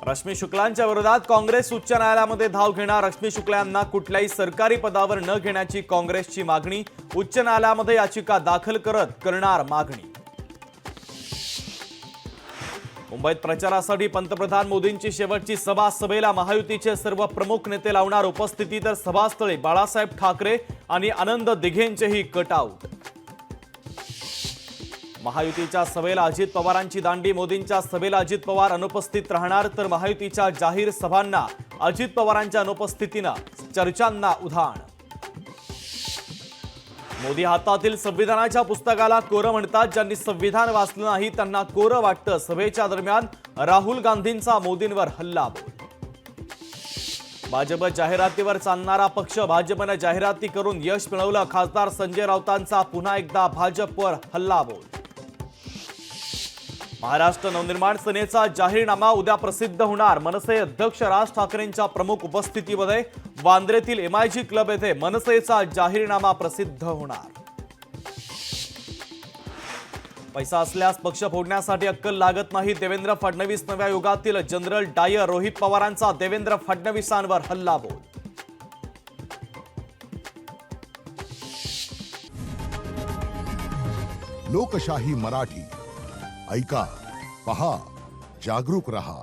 रश्मी शुक्लांच्या विरोधात काँग्रेस उच्च न्यायालयामध्ये धाव घेणार। रश्मी शुक्ला यांना कुठल्याही सरकारी पदावर न घेण्याची काँग्रेसची मागणी। उच्च न्यायालयामध्ये याचिका दाखल करणार मागणी। मुंबईत प्रचारासाठी पंतप्रधान मोदींची शेवटची सभा। सभेला महायुतीचे सर्व प्रमुख नेते लावणार उपस्थिती, तर सभास्थळी बाळासाहेब ठाकरे आणि आनंद दिघेंचेही कटआउट। महायुतीच्या सभेला अजित पवारांची दांडी। मोदींच्या सभेला अजित पवार अनुपस्थित राहणार, तर महायुतीच्या जाहीर सभांना अजित पवारांच्या अनुपस्थितीनं चर्चांना उधाण। मोदी हातातील संविधानाच्या पुस्तकाला कोरं म्हणतात। ज्यांनी संविधान वाचलं नाही त्यांना कोरं वाटतं। सभेच्या दरम्यान राहुल गांधींचा मोदींवर हल्लाबोल। भाजप जाहिरातीवर चालणारा पक्ष। भाजपने जाहिराती करून यश मिळवलं। खासदार संजय राऊतांचा पुन्हा एकदा भाजपवर हल्लाबोल। महाराष्ट्र नवनिर्माण सेनेचा जाहीरनामा उद्या प्रसिद्ध होणार। मनसे अध्यक्ष राज ठाकरेंच्या प्रमुख उपस्थितीमध्ये वांद्र्यातील एमआयजी क्लब येथे मनसेचा जाहीरनामा प्रसिद्ध होणार। पैसा असल्यास पक्ष फोडण्यासाठी अक्कल लागत नाही। देवेंद्र फडणवीस नव्या युगातील जनरल डायर। रोहित पवारांचा देवेंद्र फडणवीसांवर हल्लाबोल। लोकशाही मराठी ऐका, पहा, जागरूक रहा।